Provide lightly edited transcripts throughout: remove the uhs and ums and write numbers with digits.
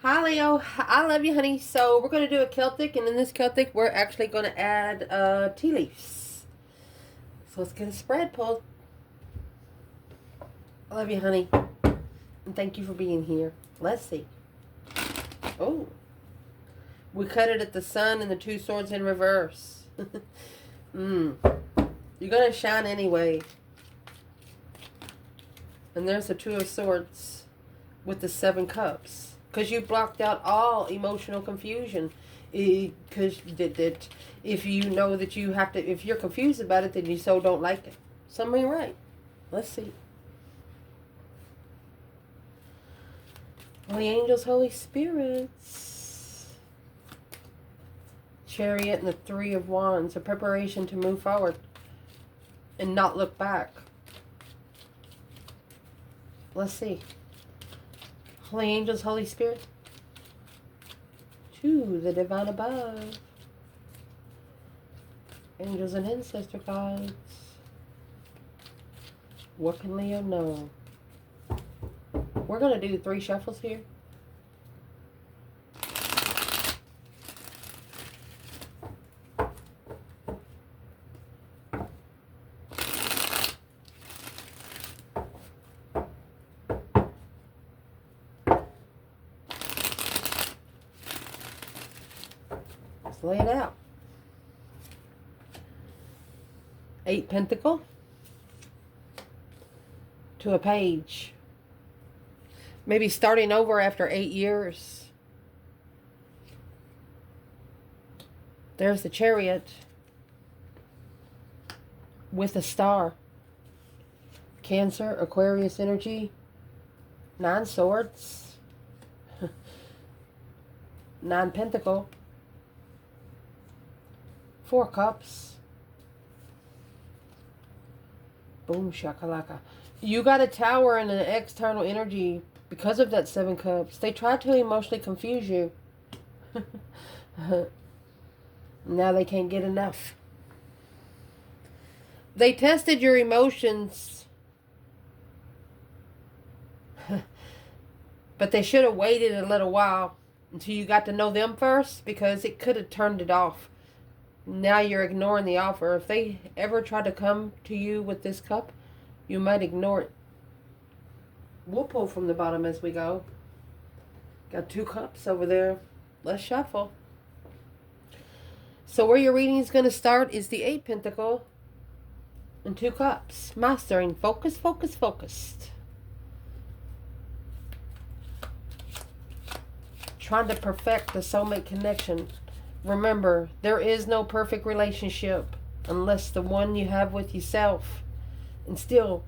Hi Leo, I love you honey. So we're going to do a Celtic, and in this Celtic we're actually going to add tea leaves. So let's get a spread pulled. I love you honey. And thank you for being here. Let's see. Oh. We cut it at the sun and the two swords in reverse. You're going to shine anyway. And there's the two of swords with the 7 cups. Because you blocked out all emotional confusion. Because if you know that you have to, if you're confused about it, then you so don't like it. Something right. Let's see. Holy angels, Holy spirits. Chariot and the 3 of wands. A preparation to move forward. And not look back. Let's see. Holy angels, Holy Spirit. To the divine above. Angels and ancestor guides. What can Leo know? We're going to do 3 shuffles here. Lay it out. 8 pentacle to a page. Maybe starting over after 8 years. There's the chariot with a star. Cancer, Aquarius energy. 9 swords. 9 pentacle. 4 cups. Boom shakalaka. You got a tower and an external energy because of that 7 cups. They tried to emotionally confuse you. Now they can't get enough. They tested your emotions. But they should have waited a little while until you got to know them first, because it could have turned it off. Now you're ignoring the offer. If they ever try to come to you with this cup, you might ignore it. We'll pull from the bottom as we go. Got 2 cups over there. Let's shuffle. So where your reading is going to start is the 8 pentacle and 2 cups. Mastering. Focus, focus, focused. Trying to perfect the soulmate connection. Remember, there is no perfect relationship unless the one you have with yourself. And still,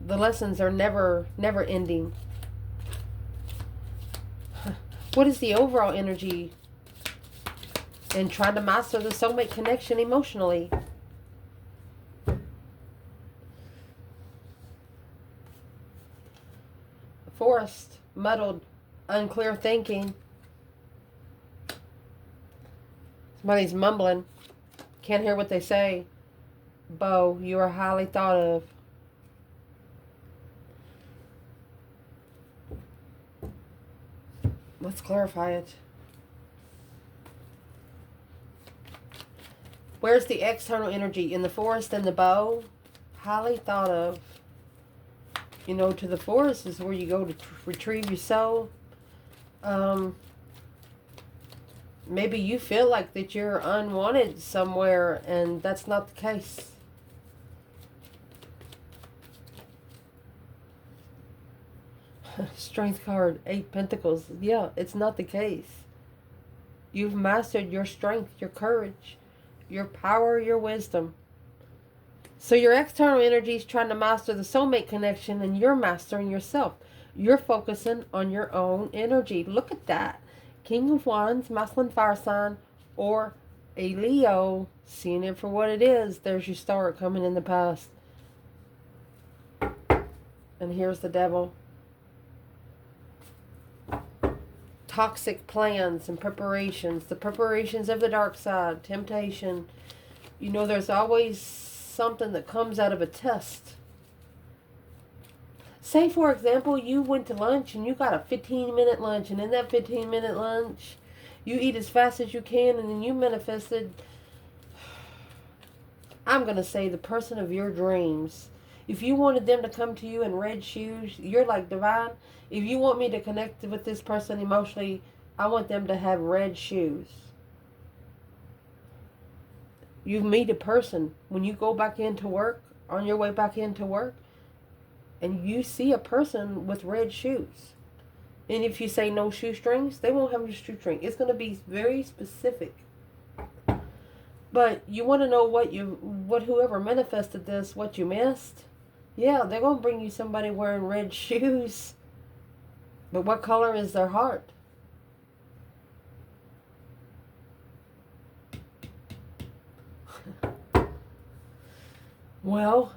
the lessons are never ending. What is the overall energy in trying to master the soulmate connection emotionally? Forest, muddled, unclear thinking. Somebody's mumbling. Can't hear what they say. Bo, you are highly thought of. Let's clarify it. Where's the external energy? In the forest and the bow? Highly thought of. You know, to the forest is where you go to retrieve your soul. Maybe you feel like that you're unwanted somewhere, and that's not the case. Strength card, 8 pentacles. Yeah, it's not the case. You've mastered your strength, your courage, your power, your wisdom. So your external energy is trying to master the soulmate connection, and you're mastering yourself. You're focusing on your own energy. Look at that. King of Wands, masculine fire sign, or a Leo, seeing it for what it is. There's your star coming in the past. And here's the devil. Toxic plans and preparations. The preparations of the dark side. Temptation. You know, there's always something that comes out of a test. Say, for example, you went to lunch and you got a 15-minute lunch, and in that 15-minute lunch, you eat as fast as you can, and then you manifested, I'm going to say, the person of your dreams. If you wanted them to come to you in red shoes, you're like, divine, if you want me to connect with this person emotionally, I want them to have red shoes. You meet a person when you go back into work, on your way back into work, and you see a person with red shoes. And if you say no shoestrings, they won't have a shoestring. It's going to be very specific. But you want to know what whoever manifested this, what you missed? Yeah, they're going to bring you somebody wearing red shoes. But what color is their heart? Well,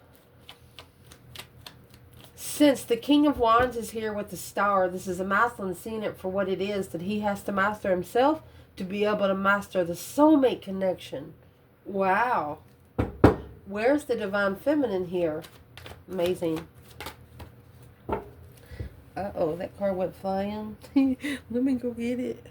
since the King of Wands is here with the star, this is a masculine seeing it for what it is, that he has to master himself to be able to master the soulmate connection. Wow. Where's the divine feminine here? Amazing. Uh-oh, that card went flying. Let me go get it.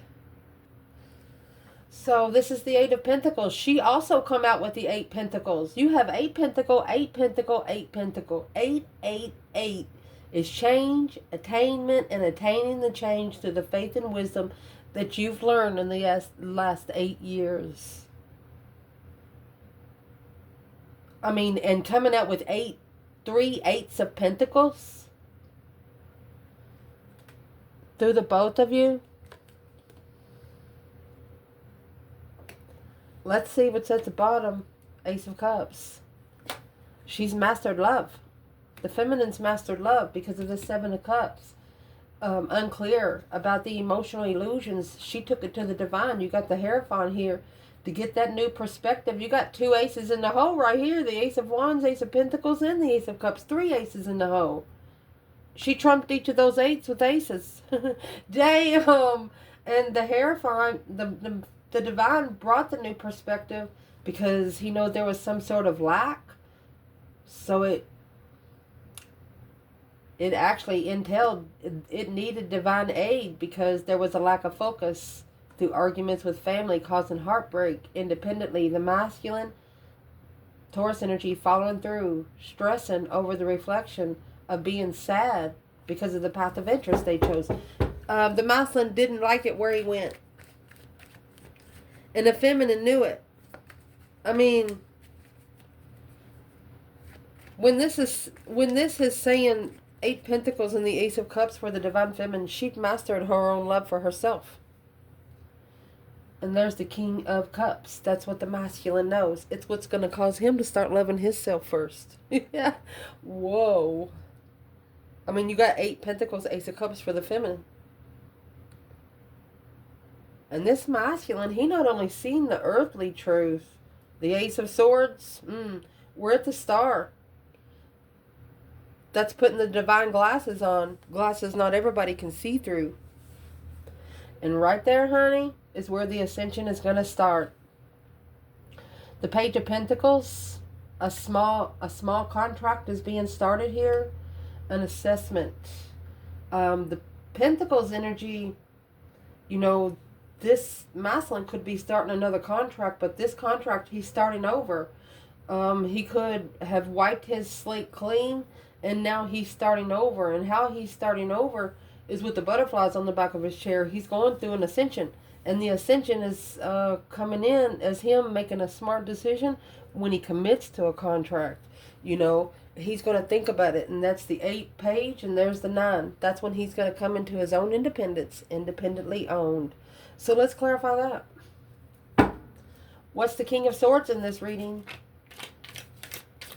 So this is the Eight of Pentacles. She also come out with the 8 Pentacles. You have 8 Pentacle, 8 Pentacle, 8 Pentacle. 8, 8, 8 is change, attainment, and attaining the change through the faith and wisdom that you've learned in the last 8 years. I mean, and coming out with 3 eights of Pentacles through the both of you. Let's see what's at the bottom. Ace of Cups. She's mastered love. The feminine's mastered love because of the 7 of Cups. Unclear about the emotional illusions. She took it to the divine. You got the Hierophant here to get that new perspective. You got 2 aces in the hole right here. The Ace of Wands, Ace of Pentacles, and the Ace of Cups. 3 aces in the hole. She trumped each of those 8s with aces. Damn. And the Hierophant, the divine brought the new perspective because he knew there was some sort of lack. So it actually entailed, it needed divine aid because there was a lack of focus through arguments with family causing heartbreak. Independently, the masculine Taurus energy following through, stressing over the reflection of being sad because of the path of interest they chose. The masculine didn't like it where he went. And the feminine knew it. I mean, when this is saying 8 Pentacles and the Ace of Cups for the divine feminine, she mastered her own love for herself. And there's the King of Cups. That's what the masculine knows. It's what's going to cause him to start loving himself first. Yeah. Whoa. I mean, you got 8 Pentacles, Ace of Cups for the feminine. And this masculine, he not only seen the earthly truth, the Ace of Swords, we're at the star. That's putting the divine glasses on. Glasses not everybody can see through. And right there, honey, is where the ascension is going to start. The Page of Pentacles, a small contract is being started here. An assessment. The Pentacles energy, you know, this masculine could be starting another contract, but this contract he's starting over. He could have wiped his slate clean, and now he's starting over. And how he's starting over is with the butterflies on the back of his chair. He's going through an ascension, and the ascension is coming in as him making a smart decision when he commits to a contract. You know, he's going to think about it, and that's the 8 page, and there's the 9. That's when he's going to come into his own independence, independently owned. So let's clarify that. What's the King of Swords in this reading?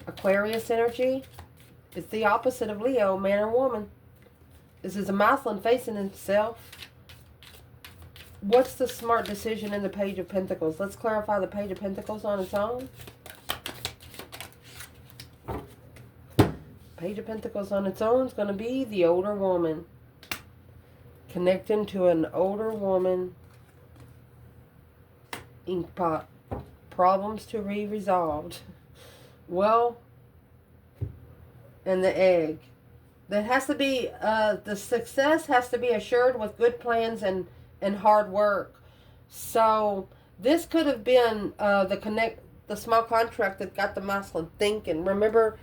Aquarius energy. It's the opposite of Leo, man or woman. This is a masculine facing himself. What's the smart decision in the Page of Pentacles? Let's clarify the Page of Pentacles on its own. Page of Pentacles on its own is going to be the older woman. Connecting to an older woman. Inkpot. Problems to be resolved. Well, and the egg. There has to be, the success has to be assured with good plans and hard work. So this could have been the small contract that got the masculine thinking. Remember,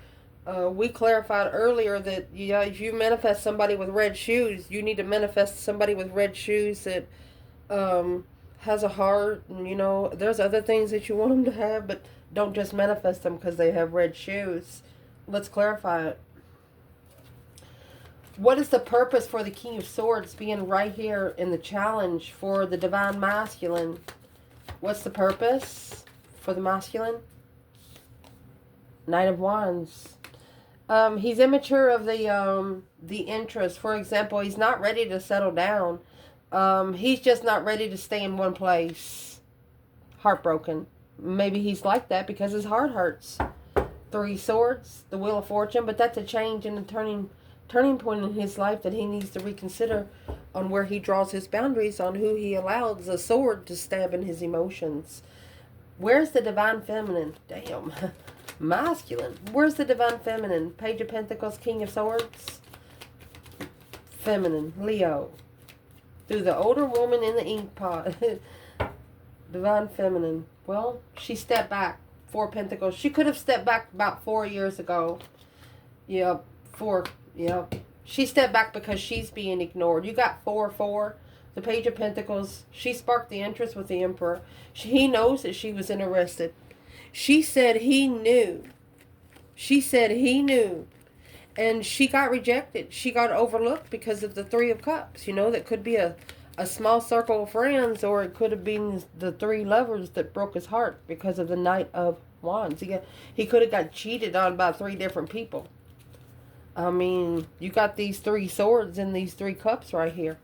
we clarified earlier that, yeah, if you manifest somebody with red shoes, you need to manifest somebody with red shoes that has a heart. And, there's other things that you want them to have, but don't just manifest them because they have red shoes. Let's clarify it. What is the purpose for the King of Swords being right here in the challenge for the Divine Masculine? What's the purpose for the masculine? Knight of Wands. He's immature of the interest. For example, he's not ready to settle down. He's just not ready to stay in one place. Heartbroken. Maybe he's like that because his heart hurts. 3 Swords, the Wheel of Fortune, but that's a change and a turning point in his life that he needs to reconsider on where he draws his boundaries, on who he allows the sword to stab in his emotions. Where's the Divine Feminine? Damn. Masculine. Where's the Divine Feminine? Page of Pentacles, King of Swords. Feminine. Leo. Through the older woman in the ink pot. Divine Feminine. Well, she stepped back. 4 Pentacles. She could have stepped back about 4 years ago. Yep. 4. Yep. She stepped back because she's being ignored. You got 4-4. The Page of Pentacles. She sparked the interest with the Emperor. He knows that she was interested. She said he knew. She said he knew. And she got rejected. She got overlooked because of the 3 of Cups. That could be a small circle of friends, or it could have been the 3 lovers that broke his heart because of the Knight of Wands. He could have got cheated on by 3 different people. I mean, you got these 3 swords and these 3 cups right here.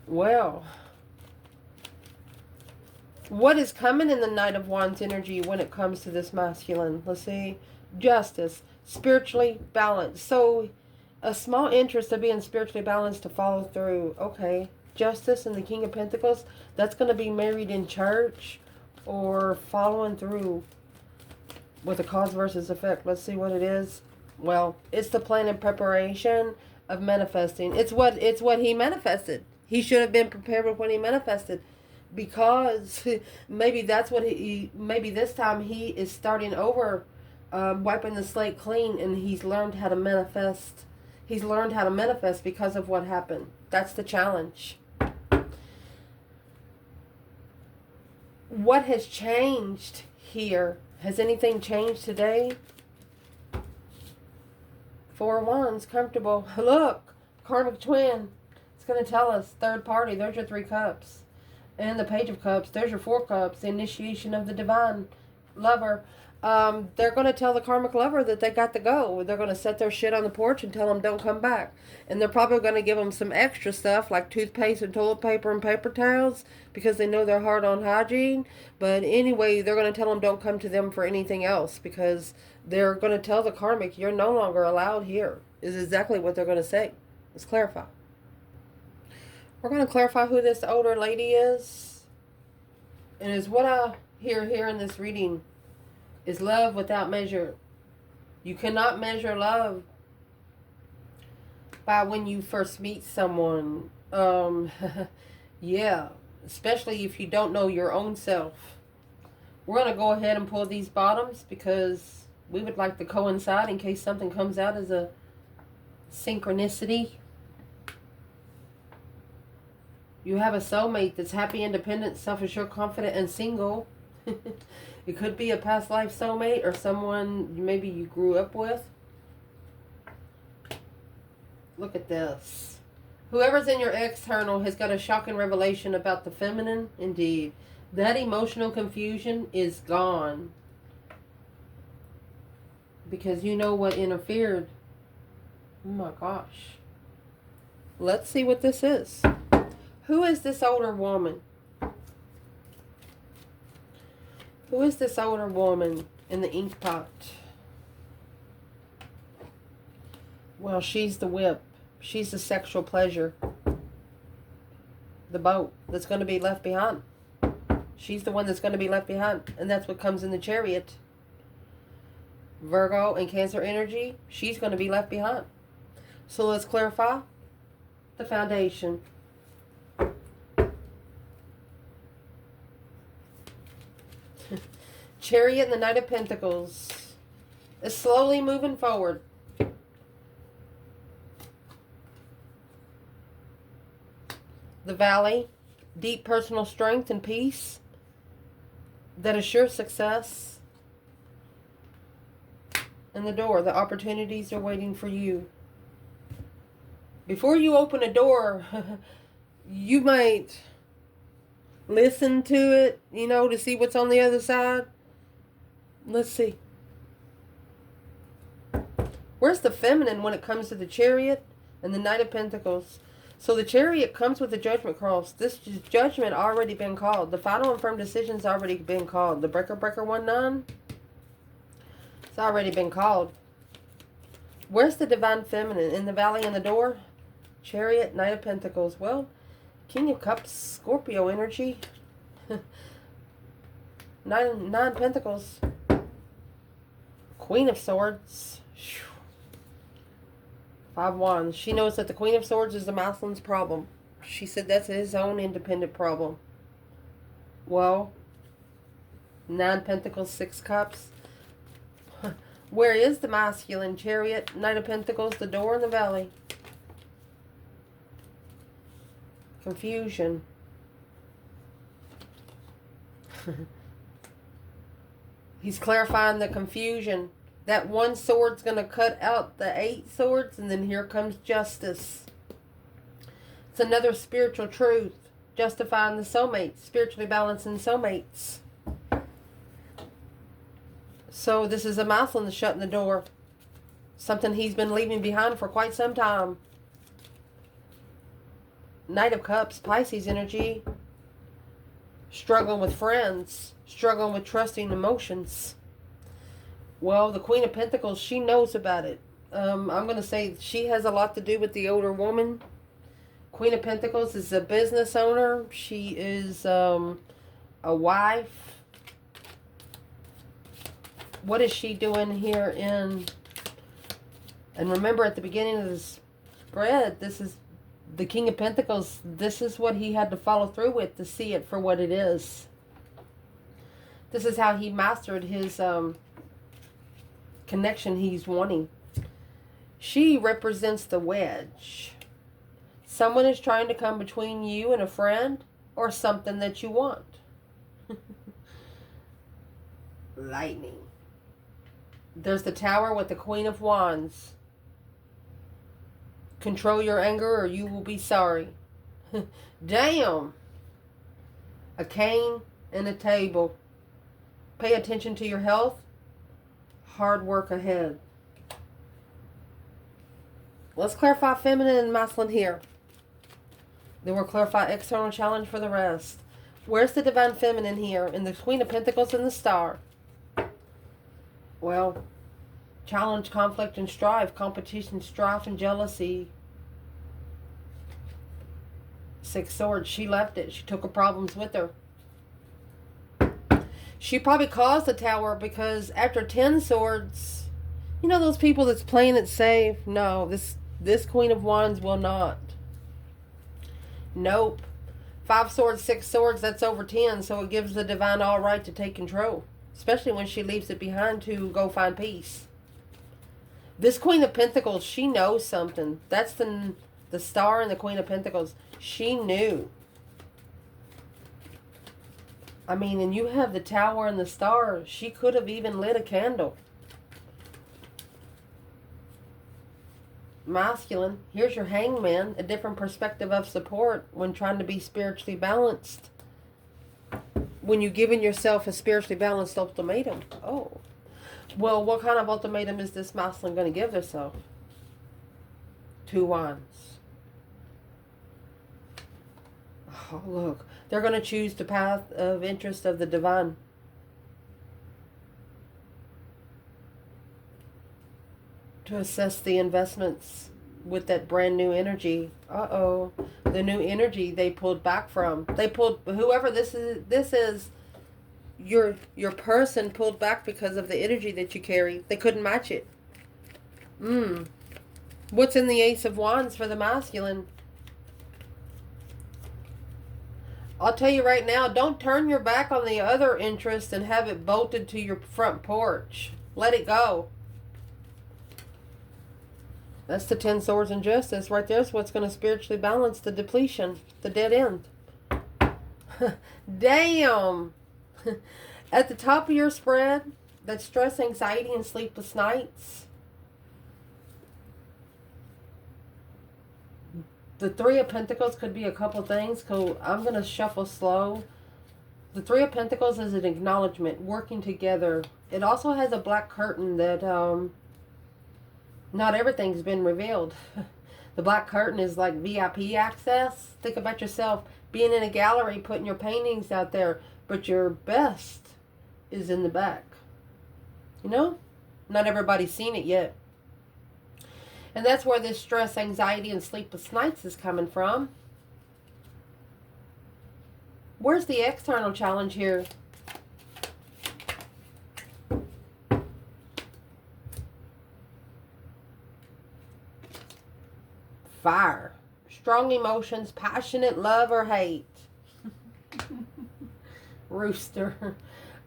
Well, what is coming in the Knight of Wands energy when it comes to this masculine? Let's see. Justice. Spiritually balanced. So, a small interest of being spiritually balanced to follow through. Okay. Justice and the King of Pentacles. That's going to be married in church or following through with a cause versus effect. Let's see what it is. Well, it's the plan and preparation of manifesting. It's what he manifested. He should have been prepared with what he manifested, because maybe that's what maybe this time he is starting over, wiping the slate clean, and he's learned how to manifest. He's learned how to manifest because of what happened. That's the challenge. What has changed here? Has anything changed today? 4 of Wands, comfortable. Look, karmic twin. It's going to tell us third party. There's your 3 cups. And the Page of Cups. There's your 4 cups. The initiation of the divine lover. They're going to tell the karmic lover that they got to go. They're going to set their shit on the porch and tell them don't come back. And they're probably going to give them some extra stuff like toothpaste and toilet paper and paper towels, because they know they're hard on hygiene. But anyway, they're going to tell them don't come to them for anything else, because they're going to tell the karmic you're no longer allowed here, is exactly what they're going to say. Let's clarify. We're going to clarify who this older lady is. And is what I hear here in this reading is love without measure. You cannot measure love by when you first meet someone. Yeah, especially if you don't know your own self. We're going to go ahead and pull these bottoms because we would like to coincide in case something comes out as a synchronicity. You have a soulmate that's happy, independent, self-assured, confident, and single. It could be a past life soulmate or someone maybe you grew up with. Look at this. Whoever's in your external has got a shocking revelation about the feminine. Indeed. That emotional confusion is gone. Because you know what interfered. Oh my gosh. Let's see what this is. Who is this older woman? Who is this older woman in the ink pot? Well, she's the whip. She's the sexual pleasure. The boat that's going to be left behind. She's the one that's going to be left behind. And that's what comes in the Chariot. Virgo and Cancer energy, she's going to be left behind. So let's clarify the foundation. Chariot and the Knight of Pentacles is slowly moving forward. The Valley, deep personal strength and peace that assures success. And the door, the opportunities are waiting for you. Before you open a door, you might listen to it, you know, to see what's on the other side. Let's see. Where's the feminine when it comes to the Chariot and the Knight of Pentacles? So the Chariot comes with the Judgment cross. This judgment already been called. The final and firm decision's already been called. The Breaker 1-9, it's already been called. Where's the Divine Feminine? In the Valley and the door? Chariot, Knight of Pentacles. Well, King of Cups, Scorpio energy. Nine Pentacles. Queen of Swords. 5 Wands. She knows that the Queen of Swords is the masculine's problem. She said that's his own independent problem. Well, 9 Pentacles, 6 Cups. Where is the masculine? Chariot, Knight of Pentacles, the door in the Valley. Confusion. He's clarifying the confusion. That 1 sword's going to cut out the 8 swords, and then here comes justice. It's another spiritual truth. Justifying the soulmates. Spiritually balancing soulmates. So this is a masculine shutting the door. Something he's been leaving behind for quite some time. Knight of Cups, Pisces energy. Struggling with friends. Struggling with trusting emotions. Well, the Queen of Pentacles, she knows about it. I'm going to say she has a lot to do with the older woman. Queen of Pentacles is a business owner. She is a wife. What is she doing here in... And remember, at the beginning of the spread, this is the King of Pentacles. This is what he had to follow through with to see it for what it is. This is how he mastered his connection he's wanting. She represents the wedge. Someone is trying to come between you and a friend or something that you want. Lightning. There's the Tower with the Queen of Wands. Control your anger or you will be sorry. Damn. A cane and a table. Pay attention to your health. Hard work ahead. Let's clarify feminine and masculine here. Then we'll clarify external challenge for the rest. Where's the Divine Feminine here? In the Queen of Pentacles and the Star. Well, challenge, conflict, and strife. Competition, strife, and jealousy. 6 Swords. She left it. She took her problems with her. She probably caused the Tower because after 10 Swords, you know those people that's playing it safe? No, this Queen of Wands will not. Nope. 5 Swords, 6 Swords, that's over 10, so it gives the Divine all right to take control. Especially when she leaves it behind to go find peace. This Queen of Pentacles, she knows something. That's the Star and the Queen of Pentacles. She knew. I mean, and you have the Tower and the Star. She could have even lit a candle. Masculine. Here's your Hangman. A different perspective of support when trying to be spiritually balanced. When you're giving yourself a spiritually balanced ultimatum. Oh. Well, what kind of ultimatum is this masculine going to give herself? 2 Wands. Oh, look. They're going to choose the path of interest of the Divine. To assess the investments with that brand new energy. Uh-oh. The new energy they pulled back from. They pulled, whoever this is, your person pulled back because of the energy that you carry. They couldn't match it. What's in the Ace of Wands for the masculine? I'll tell you right now, don't turn your back on the other interest and have it bolted to your front porch. Let it go. That's the 10 Swords and Justice. Right there's what's going to spiritually balance the depletion, the dead end. Damn. At the top of your spread, that's stress, anxiety, and sleepless nights. The Three of Pentacles could be a couple things. So I'm going to shuffle slow. The Three of Pentacles is an acknowledgement, working together. It also has a black curtain that not everything's been revealed. The black curtain is like VIP access. Think about yourself being in a gallery, putting your paintings out there, but your best is in the back. You know? Not everybody's seen it yet. And that's where this stress, anxiety, and sleepless nights is coming from. Where's the external challenge here? Fire. Strong emotions, passionate love or hate. Rooster.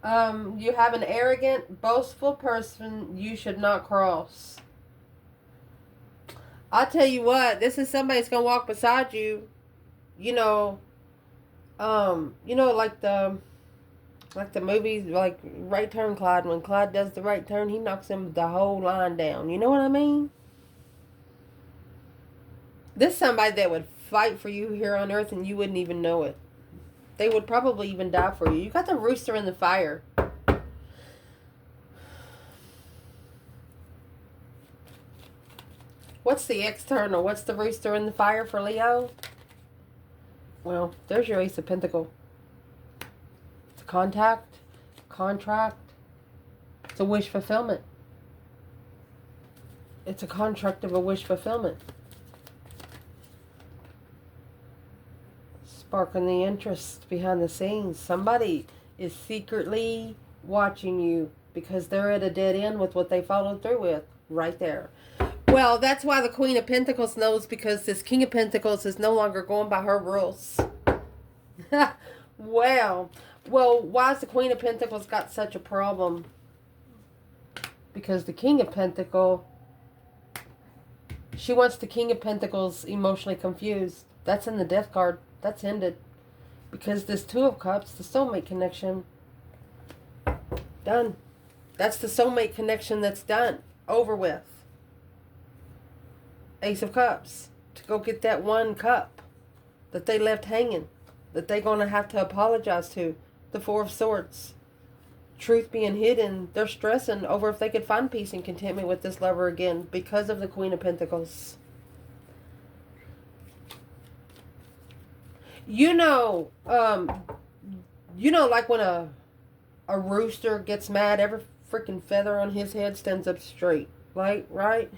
You have an arrogant, boastful person you should not cross. I'll tell you what, this is somebody that's going to walk beside you, like the movies, like Right Turn Clyde. When Clyde does the right turn, he knocks him the whole line down. You know what I mean? This is somebody that would fight for you here on earth and you wouldn't even know it. They would probably even die for you. You got the rooster in the fire. What's the external? What's the rooster in the fire for Leo? Well, there's your Ace of Pentacles. It's a contact, contract. It's a wish fulfillment. It's a contract of a wish fulfillment. Sparking the interest behind the scenes. Somebody is secretly watching you because they're at a dead end with what they followed through with right there. Well, that's why the Queen of Pentacles knows, because this King of Pentacles is no longer going by her rules. Well, why has the Queen of Pentacles got such a problem? Because the King of Pentacles, she wants the King of Pentacles emotionally confused. That's in the Death card. That's ended. Because this Two of Cups, the soulmate connection, done. That's the soulmate connection that's done. Over with. Ace of Cups. To go get that one cup that they left hanging. That they're going to have to apologize to. The Four of Swords. Truth being hidden. They're stressing over if they could find peace and contentment with this lover again. Because of the Queen of Pentacles. Like when a rooster gets mad, every freaking feather on his head stands up straight. Like, right?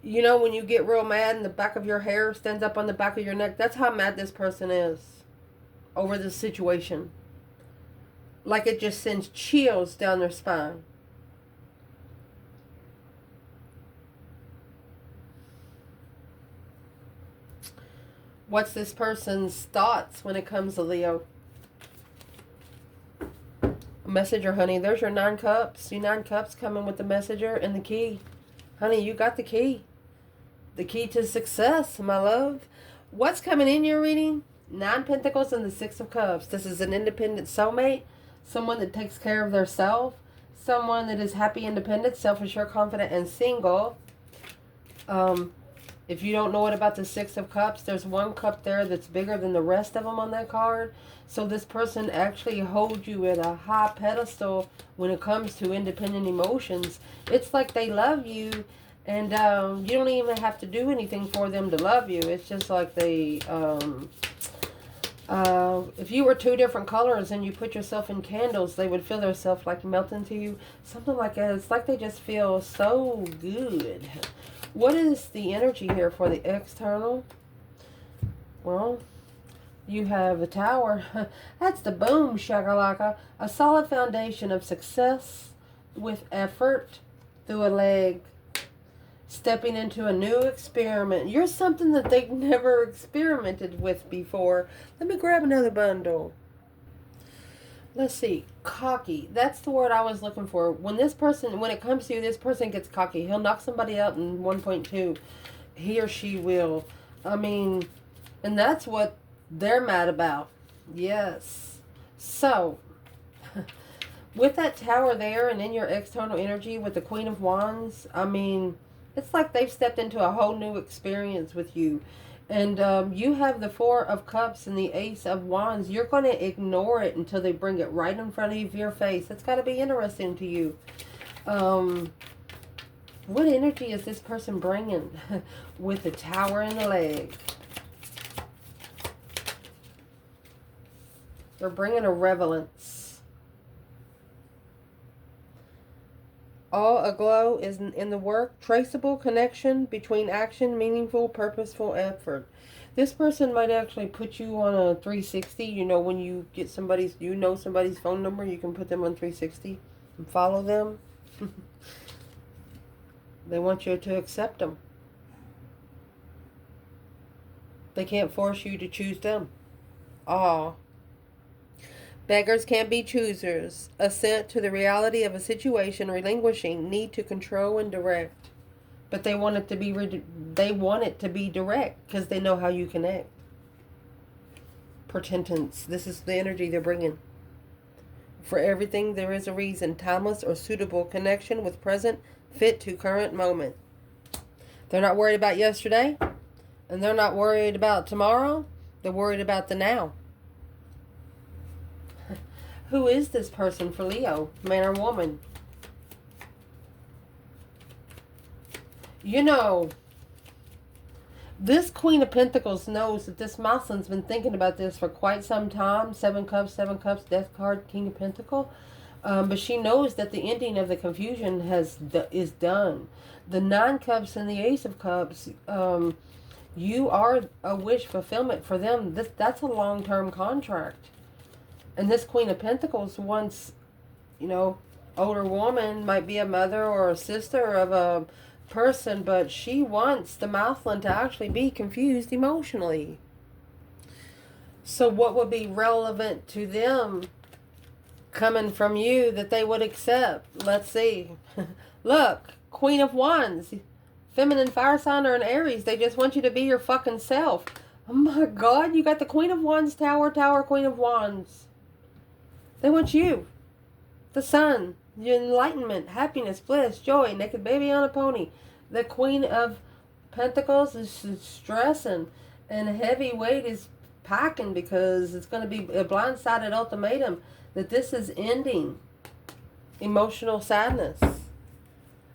When you get real mad and the back of your hair stands up on the back of your neck, that's how mad this person is over this situation. Like it just sends chills down their spine. What's this person's thoughts when it comes to Leo? Messenger, honey. There's your 9 cups. Your 9 cups coming with the messenger and the key. Honey, you got the key. The key to success, my love. What's coming in your reading? 9 Pentacles and the 6 of Cups. This is an independent soulmate. Someone that takes care of their self. Someone that is happy, independent, self-assured, confident, and single. If you don't know what about the 6 of Cups, there's one cup there that's bigger than the rest of them on that card. So this person actually holds you at a high pedestal when it comes to independent emotions. It's like they love you, and you don't even have to do anything for them to love you. It's just like they... if you were 2 different colors and you put yourself in candles, they would feel themselves like melting to you. Something like that. It's like they just feel so good. What is the energy here for the external? Well, You have a tower. That's the boom shakalaka. A solid foundation of success with effort through a leg. Stepping into a new experiment. You're something that they've never experimented with before. Let me grab another bundle. Let's see. Cocky. That's the word I was looking for. When it comes to you, this person gets cocky. He'll knock somebody out in 1.2. He or she will. I mean, and that's what they're mad about. Yes. So, with that tower there and in your external energy with the Queen of Wands, I mean, it's like they've stepped into a whole new experience with you. And you have the Four of Cups and the Ace of Wands. You're going to ignore it until they bring it right in front of your face. That's got to be interesting to you. What energy is this person bringing with the tower and the leg? They're bringing a relevance. All aglow is in the work. Traceable connection between action, meaningful, purposeful effort. This person might actually put you on a 360. You know, when you get somebody's phone number, you can put them on 360 and follow them. They want you to accept them. They can't force you to choose them. Ah. Beggars can't be choosers. Assent to the reality of a situation, relinquishing need to control and direct. But they want it to be direct because they know how you connect. Pretendance. This is the energy they're bringing. For everything there is a reason. Timeless or suitable connection with present, fit to current moment. They're not worried about yesterday, and they're not worried about tomorrow. They're worried about the now. Who is this person for Leo, man or woman? You know, this Queen of Pentacles knows that this Mauslin's been thinking about this for quite some time. 7 Cups, Death card, King of Pentacles. But she knows that the ending of the confusion is done. The 9 Cups and the Ace of Cups, you are a wish fulfillment for them. That's a long-term contract. And this Queen of Pentacles wants, older woman, might be a mother or a sister of a person, but she wants the Mouthlin to actually be confused emotionally. So what would be relevant to them coming from you that they would accept? Let's see. Look, Queen of Wands, feminine fire sign or an Aries. They just want you to be your fucking self. Oh my God, you got the Queen of Wands, Tower, Queen of Wands. They want you, the sun, your enlightenment, happiness, bliss, joy, naked baby on a pony. The Queen of Pentacles is stressing, and heavy weight is packing because it's going to be a blindsided ultimatum that this is ending. Emotional sadness.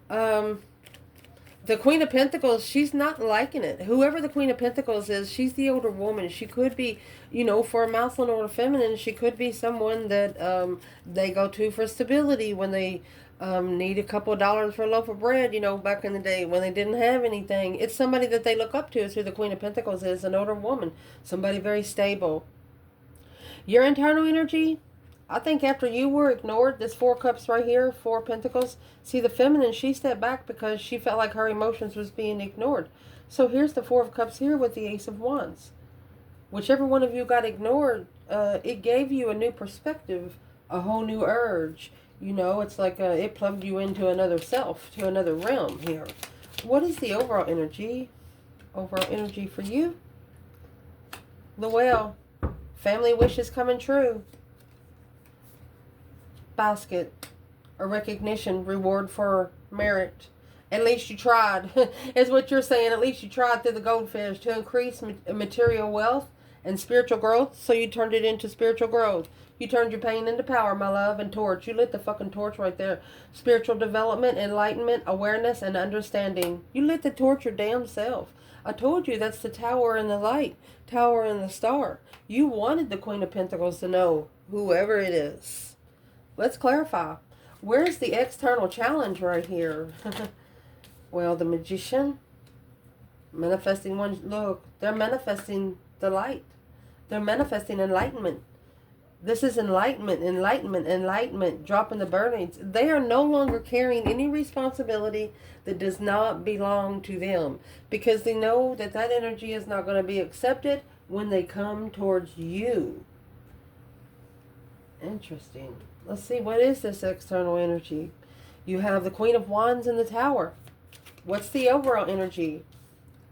The Queen of Pentacles, she's not liking it. Whoever the Queen of Pentacles is, she's the older woman. She could be, for a masculine or a feminine, she could be someone that they go to for stability when they need a couple of dollars for a loaf of bread, back in the day when they didn't have anything. It's somebody that they look up to is who the Queen of Pentacles is, an older woman. Somebody very stable. Your internal energy, I think after you were ignored, this 4 Cups right here, 4 Pentacles, see the feminine, she stepped back because she felt like her emotions was being ignored. So here's the 4 of Cups here with the Ace of Wands. Whichever one of you got ignored, it gave you a new perspective, a whole new urge. It's like it plugged you into another self, to another realm here. What is the overall energy? Overall energy for you? The Whale. Family wishes coming true. Basket, a recognition, reward for merit. At least you tried, is what you're saying. At least you tried through the goldfish to increase material wealth and spiritual growth. So you turned it into spiritual growth. You turned your pain into power, my love, and torch. You lit the fucking torch right there. Spiritual development, enlightenment, awareness, and understanding. You lit the torch your damn self. I told you that's the tower and the light, tower and the star. You wanted the Queen of Pentacles to know, whoever it is. Let's clarify. Where's the external challenge right here? Well, the Magician. Manifesting one. Look, they're manifesting the light. They're manifesting enlightenment. This is enlightenment, enlightenment, enlightenment, dropping the burdens. They are no longer carrying any responsibility that does not belong to them, because they know that that energy is not going to be accepted when they come towards you. Interesting. Let's see, what is this external energy? You have the Queen of Wands in the Tower. What's the overall energy?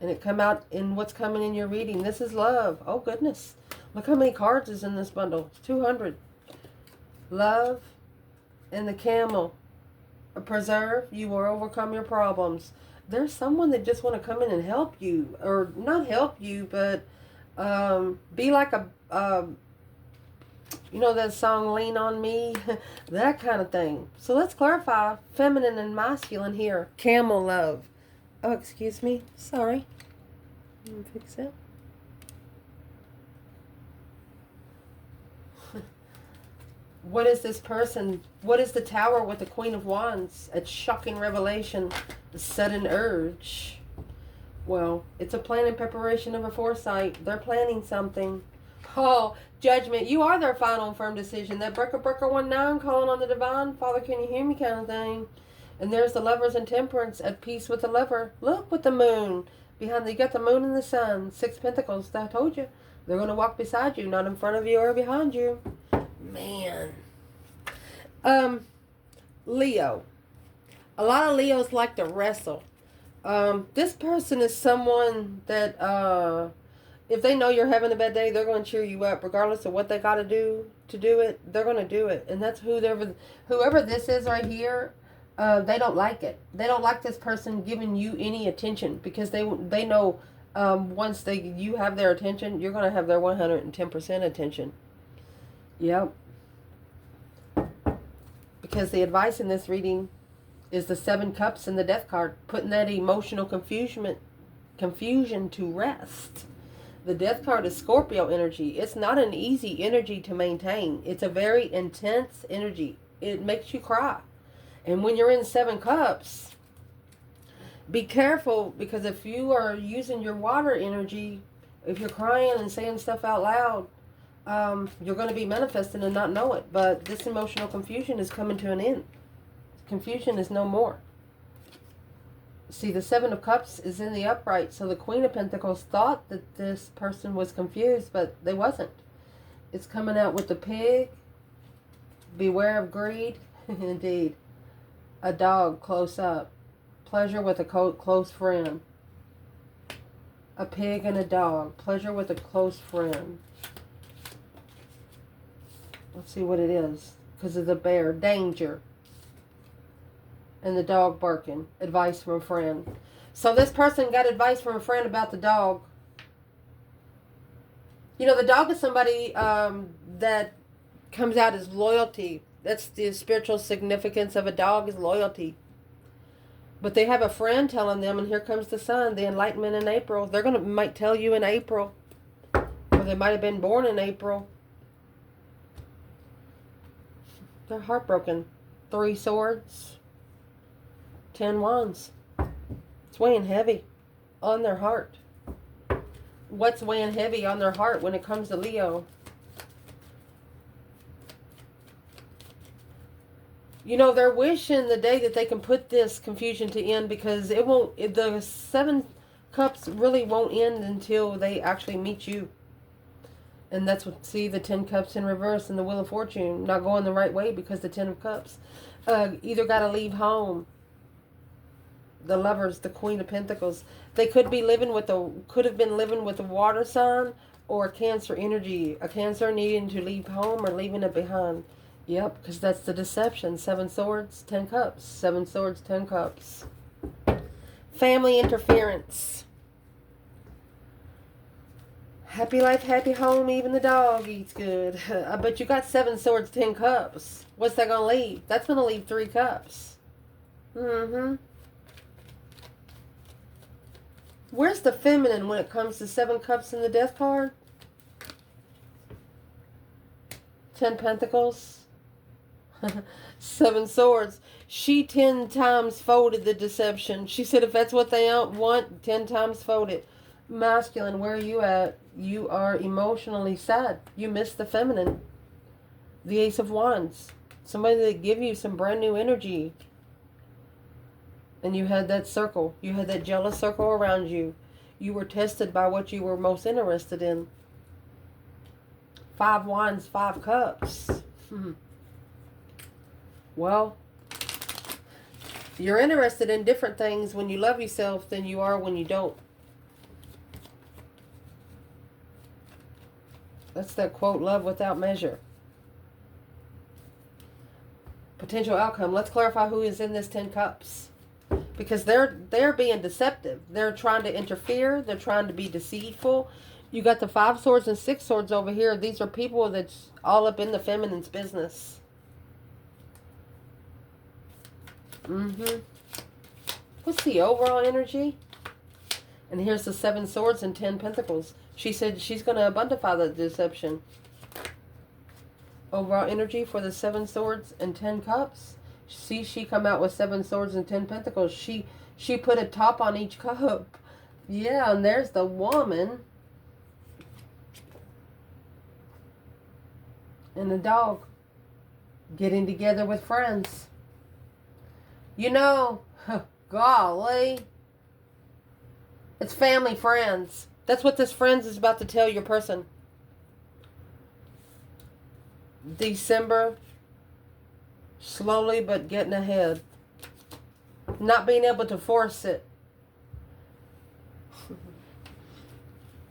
And it come out in what's coming in your reading. This is love. Oh, goodness. Look how many cards is in this bundle. It's 200. Love and the Camel. Preserve. You will overcome your problems. There's someone that just want to come in and help you. Or not help you, but be like a... you know that song, Lean on Me? That kind of thing. So let's clarify feminine and masculine here. Camel love. Oh, excuse me. Sorry. Let me fix it. What is this person? What is the Tower with the Queen of Wands? A shocking revelation. A sudden urge. Well, it's a plan and preparation of a foresight. They're planning something. Oh, judgment. You are their final and firm decision. That breaker 19 calling on the divine. Father, can you hear me kind of thing. And there's the Lovers and Temperance at peace with the lover. Look with the moon. Behind you got the moon and the sun. 6 Pentacles. I told you. They're going to walk beside you, not in front of you or behind you. Man. Leo. A lot of Leos like to wrestle. This person is someone that, if they know you're having a bad day, they're going to cheer you up. Regardless of what they got to do it, they're going to do it. And that's whoever this is right here, they don't like it. They don't like this person giving you any attention, because they know once you have their attention, you're going to have their 110% attention. Yep. Because the advice in this reading is the 7 Cups and the Death card, putting that emotional confusion to rest. The Death card is Scorpio energy. It's not an easy energy to maintain. It's a very intense energy. It makes you cry. And when you're in 7 Cups, be careful, because if you are using your water energy, if you're crying and saying stuff out loud, you're going to be manifesting and not know it. But this emotional confusion is coming to an end. Confusion is no more. See, the 7 of Cups is in the upright. So the Queen of Pentacles thought that this person was confused, but they wasn't. It's coming out with the Pig. Beware of greed. Indeed. A dog close up. Pleasure with a close friend. A pig and a dog. Pleasure with a close friend. Let's see what it is. Because of the bear. Danger. And the dog barking. Advice from a friend. So this person got advice from a friend about the dog. You know, the dog is somebody that comes out as loyalty. That's the spiritual significance of a dog, is loyalty. But they have a friend telling them, and here comes the sun, the enlightenment in April. They're going to might tell you in April. Or they might have been born in April. They're heartbroken. 3 swords. 10 wands. It's weighing heavy on their heart. What's weighing heavy on their heart when it comes to Leo? You know, they're wishing the day that they can put this confusion to end, because it won't. The 7 Cups really won't end until they actually meet you. And that's what, see, the 10 Cups in reverse and the Wheel of Fortune not going the right way, because the 10 of Cups either got to leave home. The Lovers, the Queen of Pentacles, they could have been living with a water sign or a Cancer energy. A Cancer needing to leave home or leaving it behind. Yep, because that's the deception. 7 swords, 10 cups. 7 swords, 10 cups. Family interference. Happy life, happy home, even the dog eats good. But you got 7 swords, 10 cups. What's that going to leave? That's going to leave 3 cups. Where's the feminine when it comes to 7 cups in the Death card? 10 pentacles. 7 swords. She 10 times folded the deception. She said if that's what they want, 10 times fold it. Masculine, where are you at? You are emotionally sad. You miss the feminine. The Ace of Wands. Somebody that give you some brand new energy. And you had that circle. You had that jealous circle around you. You were tested by what you were most interested in. 5 Wands, 5 Cups. Well, you're interested in different things when you love yourself than you are when you don't. That's that quote, love without measure. Potential outcome. Let's clarify who is in this 10 Cups. Because they're being deceptive. They're trying to interfere. They're trying to be deceitful. You got the 5 Swords and 6 Swords over here. These are people that's all up in the feminine's business. What's the overall energy? And here's the 7 Swords and 10 Pentacles. She said she's going to abundify the deception. Overall energy for the 7 Swords and 10 Cups. See, she come out with 7 Swords and 10 Pentacles. She put a top on each cup. Yeah, and there's the woman. And the dog. Getting together with friends. You know, golly. It's family, friends. That's what this friends is about to tell your person. December. Slowly but getting ahead. Not being able to force it.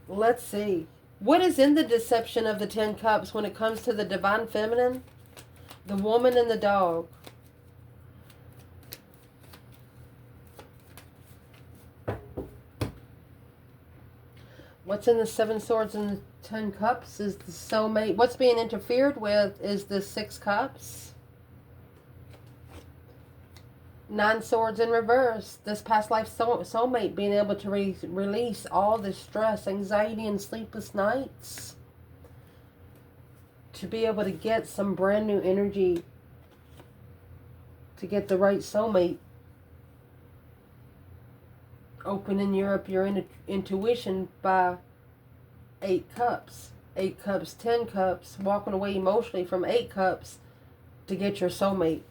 Let's see. What is in the deception of the 10 Cups when it comes to the divine feminine? The woman and the dog. What's in the 7 Swords and the 10 Cups is the soulmate. What's being interfered with is the 6 Cups. 9 Swords in reverse. This past life soulmate being able to release all the stress, anxiety, and sleepless nights. To be able to get some brand new energy. To get the right soulmate. Opening your intuition by 8 Cups. 8 Cups, 10 Cups. Walking away emotionally from 8 Cups to get your soulmate.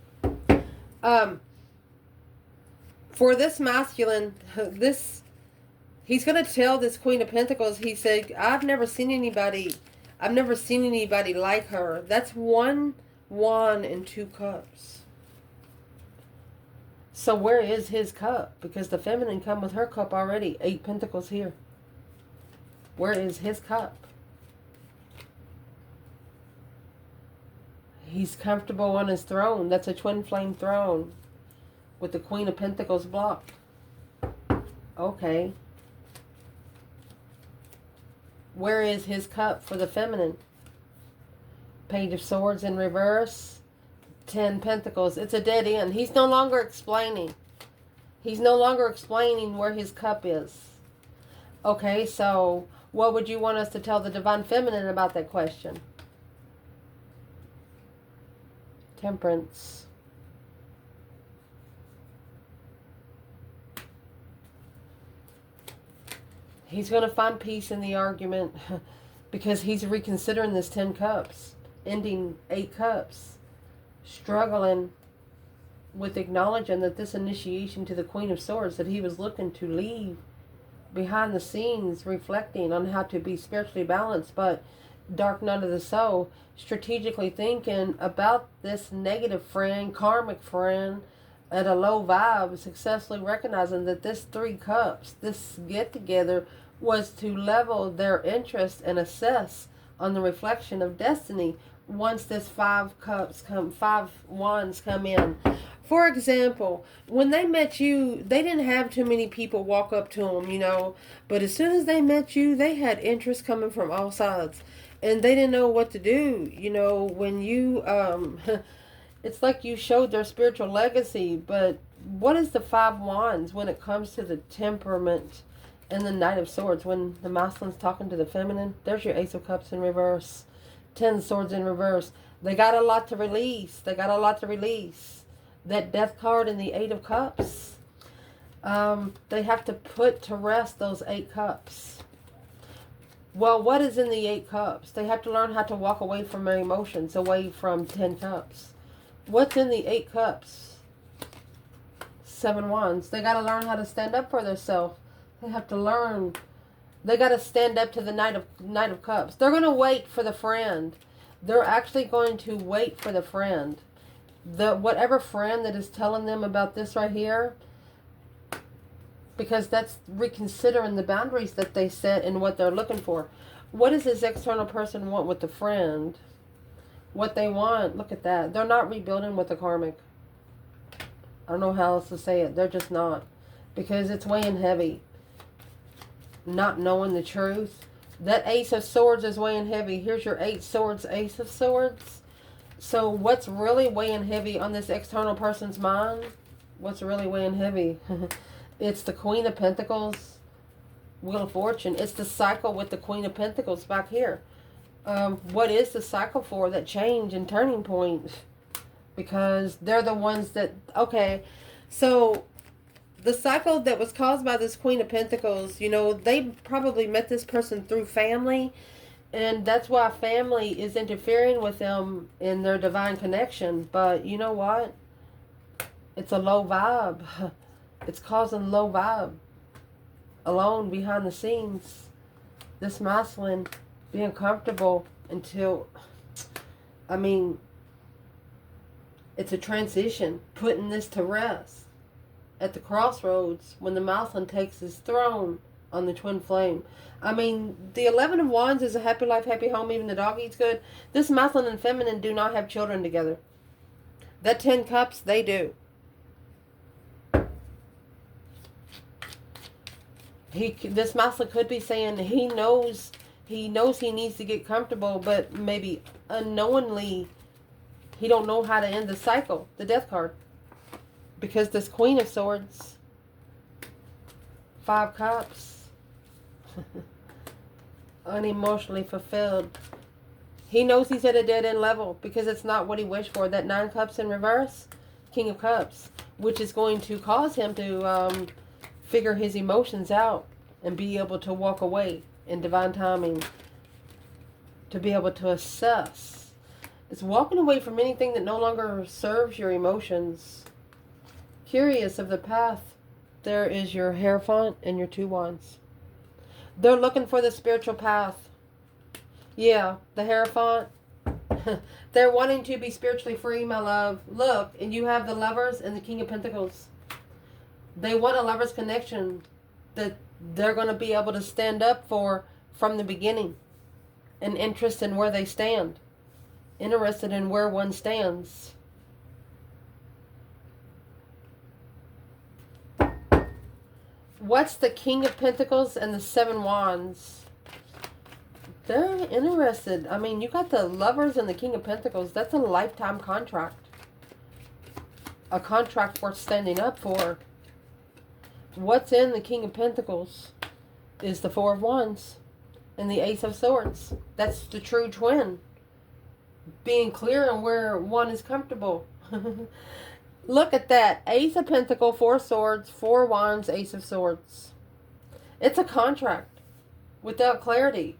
For this masculine, he's going to tell this Queen of Pentacles, he said, I've never seen anybody like her. That's 1 wand and 2 cups. So where is his cup? Because the feminine come with her cup already. 8 Pentacles here. Where is his cup? He's comfortable on his throne. That's a twin flame throne. With the Queen of Pentacles blocked. Okay. Where is his cup for the feminine? Page of Swords in reverse. 10 Pentacles. It's a dead end. He's no longer explaining. He's no longer explaining where his cup is. Okay, so what would you want us to tell the divine feminine about that question? Temperance. He's going to find peace in the argument because he's reconsidering this 10 Cups. Ending 8 Cups. Struggling with acknowledging that this initiation to the Queen of Swords that he was looking to leave behind the scenes, reflecting on how to be spiritually balanced, but dark night of the soul, strategically thinking about this negative friend, karmic friend, at a low vibe, successfully recognizing that this 3 Cups, this get-together, was to level their interest and assess on the reflection of destiny once this 5 wands come in. For example, when they met you, they didn't have too many people walk up to them, you know, but as soon as they met you, they had interest coming from all sides, and they didn't know what to do, you know, when you, it's like you showed their spiritual legacy. But what is the 5 wands when it comes to the temperament and the Knight of Swords? When the masculine's talking to the feminine, there's your Ace of Cups in reverse. 10 Swords in reverse. They got a lot to release. They got a lot to release. That Death card and the 8 of Cups. They have to put to rest those 8 cups. Well, what is in the 8 cups? They have to learn how to walk away from their emotions, away from 10 cups. What's in the 8 cups? 7 wands. They got to learn how to stand up for themselves. They have to learn. They got to stand up to the Knight of Cups. They're going to wait for the friend. They're actually going to wait for the friend. Whatever friend that is telling them about this right here, because that's reconsidering the boundaries that they set and what they're looking for. What does this external person want with the friend? What they want, look at that. They're not rebuilding with the karmic. I don't know how else to say it. They're just not. Because it's weighing heavy. Not knowing the truth. That Ace of Swords is weighing heavy. Here's your 8 swords, Ace of Swords. So what's really weighing heavy on this external person's mind? What's really weighing heavy? It's the Queen of Pentacles, Wheel of Fortune. It's the cycle with the Queen of Pentacles back here. What is the cycle for? That change and turning point. Because they're the ones that... Okay, so the cycle that was caused by this Queen of Pentacles, you know, they probably met this person through family. And that's why family is interfering with them in their divine connection. But you know what? It's a low vibe. It's causing low vibe. Alone behind the scenes. This masculine being comfortable until... I mean... It's a transition. Putting this to rest. At the crossroads. When the masculine takes his throne on the twin flame. I mean, the 11 of Wands is a happy life, happy home. Even the dog eats good. This masculine and feminine do not have children together. That 10 cups, they do. This masculine could be saying he knows he needs to get comfortable, but maybe unknowingly he don't know how to end the cycle, the Death card. Because this Queen of Swords, 5 cups, unemotionally fulfilled. He knows he's at a dead-end level because it's not what he wished for. That 9 cups in reverse, King of Cups, which is going to cause him to figure his emotions out and be able to walk away in divine timing, to be able to assess. It's walking away from anything that no longer serves your emotions. Curious of the path, there is your Hierophant and your 2 wands. They're looking for the spiritual path. Yeah, the Hierophant. They're wanting to be spiritually free, my love. Look, and you have the Lovers and the King of Pentacles. They want a lover's connection that they're going to be able to stand up for from the beginning. An interest in where they stand. Interested in where one stands. What's the King of Pentacles and the 7 wands? They're interested. I mean, you got the Lovers and the King of Pentacles. That's a lifetime contract. A contract worth standing up for. What's in the King of Pentacles is the 4 of Wands and the Ace of Swords. That's the true twin. Being clear on where one is comfortable. Look at that. Ace of Pentacles, 4 swords, 4 wands, Ace of Swords. It's a contract without clarity.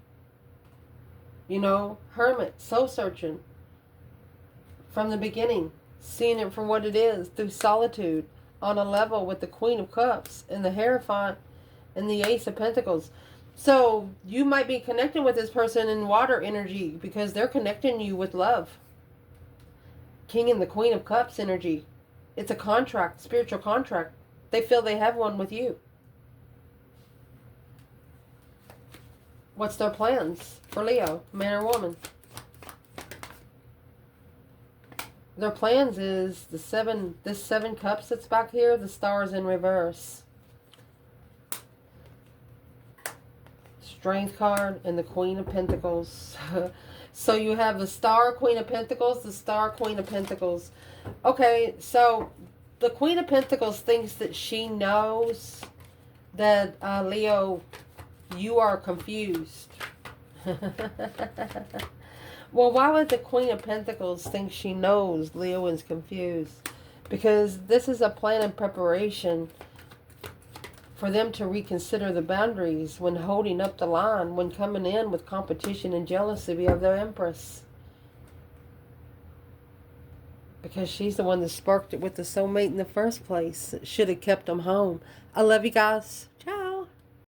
You know, hermit, soul searching. From the beginning, seeing it for what it is through solitude. On a level with the Queen of Cups and the Hierophant and the Ace of Pentacles. So you might be connecting with this person in water energy because they're connecting you with love. King and the Queen of Cups energy. It's a contract, spiritual contract. They feel they have one with you. What's their plans for Leo, man or woman? Their plans is this 7 cups that's back here, the Stars in reverse. Strength card and the Queen of Pentacles. So you have the Star Queen of Pentacles, the Star Queen of Pentacles. Okay, so the Queen of Pentacles thinks that she knows that Leo, you are confused. Well, why would the Queen of Pentacles think she knows Leo is confused? Because this is a plan and preparation for them to reconsider the boundaries when holding up the line, when coming in with competition and jealousy. We have the Empress. Because she's the one that sparked it with the soulmate in the first place. Should have kept them home. I love you guys. Ciao.